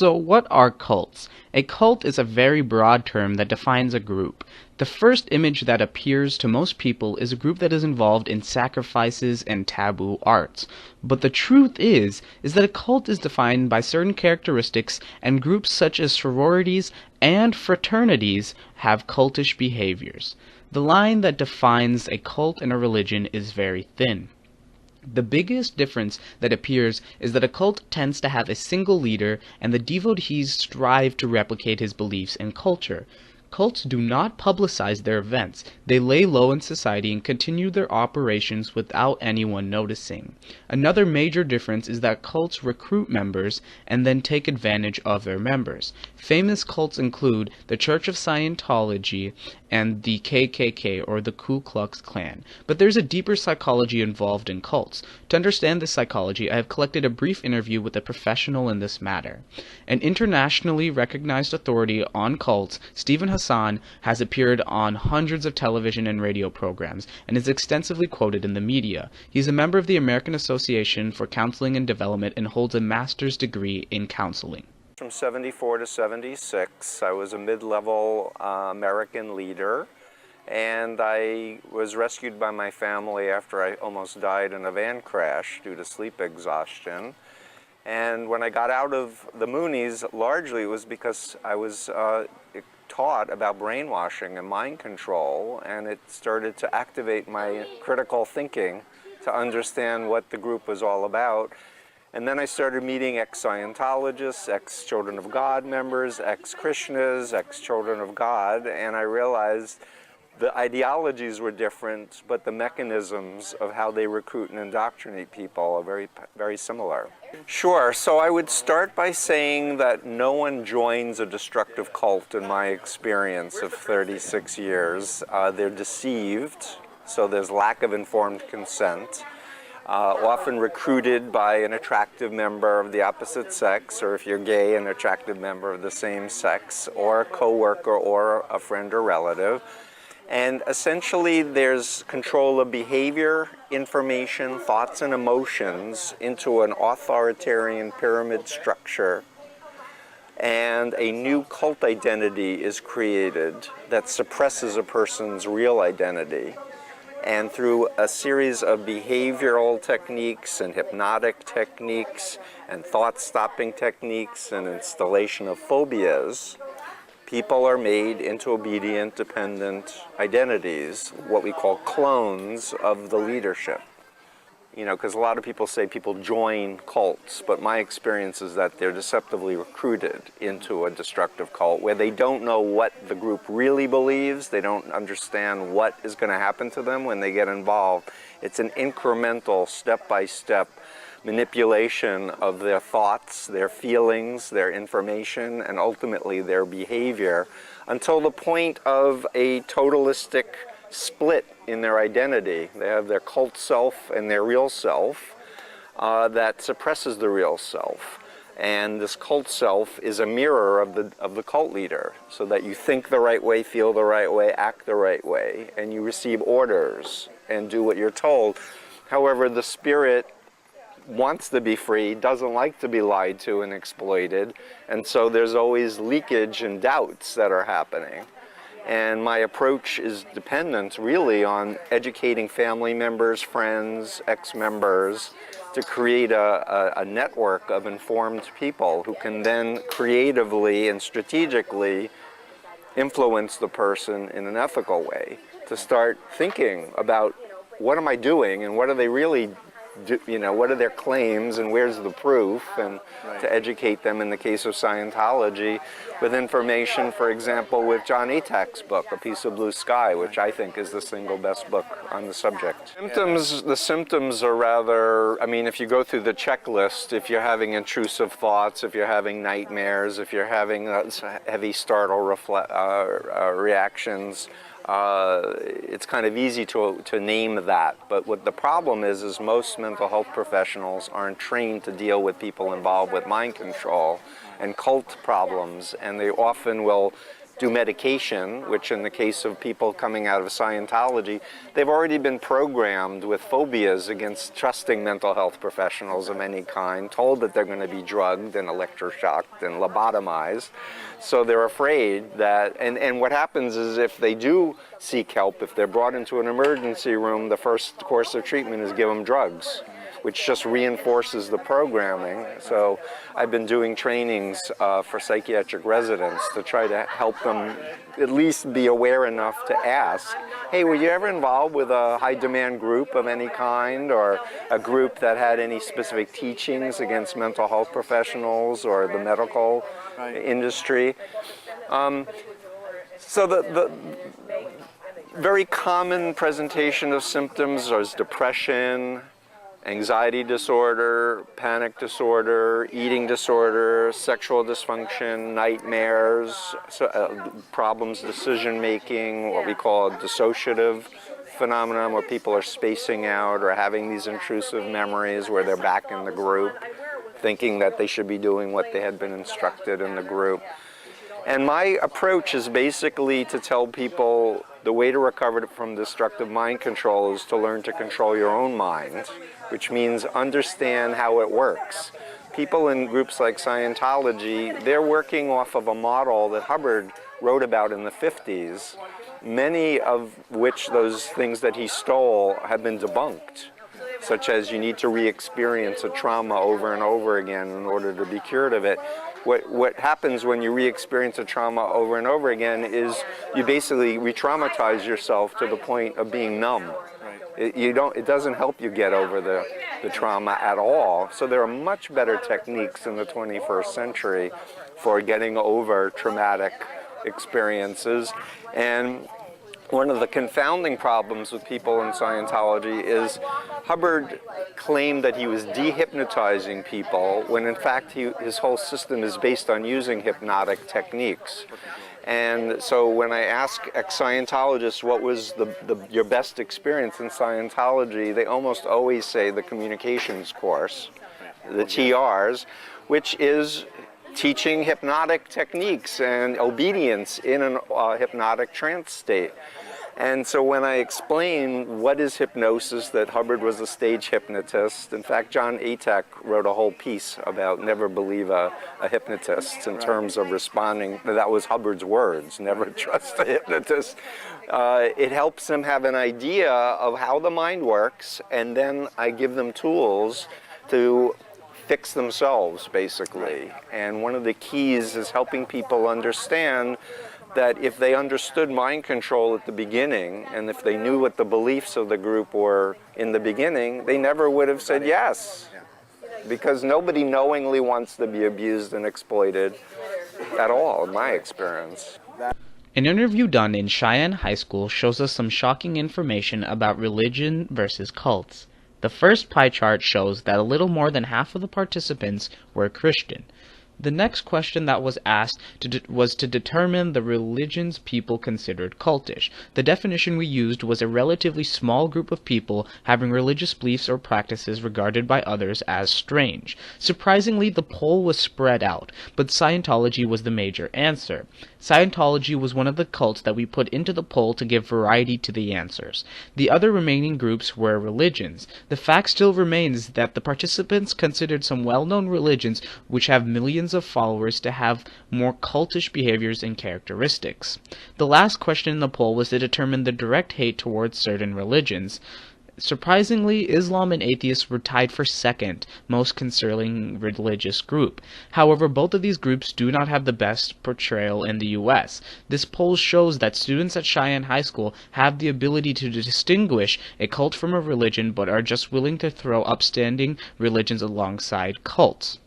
So what are cults? A cult is a very broad term that defines a group. The first image that appears to most people is a group that is involved in sacrifices and taboo arts. But the truth is that a cult is defined by certain characteristics, and groups such as sororities and fraternities have cultish behaviors. The line that defines a cult and a religion is very thin. The biggest difference that appears is that a cult tends to have a single leader, and the devotees strive to replicate his beliefs and culture. Cults do not publicize their events. They lay low in society and continue their operations without anyone noticing. Another major difference is that cults recruit members and then take advantage of their members. Famous cults include the Church of Scientology and the KKK, or the Ku Klux Klan. But there's a deeper psychology involved in cults. To understand this psychology, I have collected a brief interview with a professional in this matter. An internationally recognized authority on cults, Stephen Hassan, has appeared on hundreds of television and radio programs and is extensively quoted in the media. He is a member of the American Association for Counseling and Development and holds a master's degree in counseling. From 74 to 76, I was a mid-level American leader, and I was rescued by my family after I almost died in a van crash due to sleep exhaustion. And when I got out of the Moonies, largely it was because I was taught about brainwashing and mind control, and it started to activate my critical thinking to understand what the group was all about. And then I started meeting ex-Scientologists, ex-Children of God members, ex-Krishnas, ex-Children of God, and I realized the ideologies were different, but the mechanisms of how they recruit and indoctrinate people are very, very similar. Sure, so I would start by saying that no one joins a destructive cult in my experience of 36 years. They're deceived, so there's lack of informed consent. Often recruited by an attractive member of the opposite sex, or if you're gay, an attractive member of the same sex, or a coworker or a friend or relative. And essentially there's control of behavior, information, thoughts, and emotions into an authoritarian pyramid structure. And a new cult identity is created that suppresses a person's real identity. And through a series of behavioral techniques and hypnotic techniques and thought-stopping techniques and installation of phobias, people are made into obedient, dependent identities, what we call clones of the leadership. You know, because a lot of people say people join cults, but my experience is that they're deceptively recruited into a destructive cult where they don't know what the group really believes, they don't understand what is going to happen to them when they get involved. It's an incremental, step-by-step manipulation of their thoughts, their feelings, their information, and ultimately their behavior, until the point of a totalistic split in their identity. They have their cult self and their real self that suppresses the real self. And this cult self is a mirror of the cult leader, so that you think the right way, feel the right way, act the right way, and you receive orders and do what you're told. However, the spirit wants to be free, doesn't like to be lied to and exploited, and so there's always leakage and doubts that are happening. And my approach is dependent really on educating family members, friends, ex-members to create a network of informed people who can then creatively and strategically influence the person in an ethical way to start thinking about what am I doing and what are they really you know, what are their claims and where's the proof, and to educate them in the case of Scientology with information, for example, with John Atak's book, A Piece of Blue Sky, which I think is the single best book on the subject. The symptoms are rather, I mean, if you go through the checklist, if you're having intrusive thoughts, if you're having nightmares, if you're having heavy startle reactions, it's kind of easy to name that, but what the problem is most mental health professionals aren't trained to deal with people involved with mind control and cult problems, and they often will do medication, which in the case of people coming out of Scientology, they've already been programmed with phobias against trusting mental health professionals of any kind, told that they're going to be drugged and electroshocked and lobotomized. So they're afraid that, and what happens is if they do seek help, if they're brought into an emergency room, the first course of treatment is give them drugs, which just reinforces the programming. So I've been doing trainings for psychiatric residents to try to help them at least be aware enough to ask, hey, were you ever involved with a high demand group of any kind, or a group that had any specific teachings against mental health professionals or the medical industry? So the very common presentation of symptoms is depression, anxiety disorder, panic disorder, eating disorder, sexual dysfunction, nightmares, problems decision making, what we call a dissociative phenomenon where people are spacing out or having these intrusive memories where they're back in the group, thinking that they should be doing what they had been instructed in the group. And my approach is basically to tell people the way to recover from destructive mind control is to learn to control your own mind, which means understand how it works. People in groups like Scientology, they're working off of a model that Hubbard wrote about in the 50s, many of which those things that he stole have been debunked, such as you need to re-experience a trauma over and over again in order to be cured of it. What happens when you re-experience a trauma over and over again is you basically re-traumatize yourself to the point of being numb. It doesn't help you get over the trauma at all. So there are much better techniques in the 21st century for getting over traumatic experiences. And one of the confounding problems with people in Scientology is Hubbard claimed that he was dehypnotizing people when in fact his whole system is based on using hypnotic techniques. And so when I ask ex-Scientologists what was your best experience in Scientology, they almost always say the communications course, the TRs, which is teaching hypnotic techniques and obedience in a hypnotic trance state. And so when I explain what is hypnosis, that Hubbard was a stage hypnotist, in fact, John Atek wrote a whole piece about never believe a hypnotist in terms of responding. That was Hubbard's words, never trust a hypnotist. It helps them have an idea of how the mind works, and then I give them tools to fix themselves, basically. And one of the keys is helping people understand that if they understood mind control at the beginning, and if they knew what the beliefs of the group were in the beginning, they never would have said yes. Because nobody knowingly wants to be abused and exploited at all, in my experience. An interview done in Cheyenne High School shows us some shocking information about religion versus cults. The first pie chart shows that a little more than half of the participants were Christian. The next question that was asked was to determine the religions people considered cultish. The definition we used was a relatively small group of people having religious beliefs or practices regarded by others as strange. Surprisingly, the poll was spread out, but Scientology was the major answer. Scientology was one of the cults that we put into the poll to give variety to the answers. The other remaining groups were religions. The fact still remains that the participants considered some well-known religions which have millions of followers to have more cultish behaviors and characteristics. The last question in the poll was to determine the direct hate towards certain religions. Surprisingly, Islam and atheists were tied for second most concerning religious group. However, both of these groups do not have the best portrayal in the U.S. This poll shows that students at Cheyenne High School have the ability to distinguish a cult from a religion, but are just willing to throw upstanding religions alongside cults.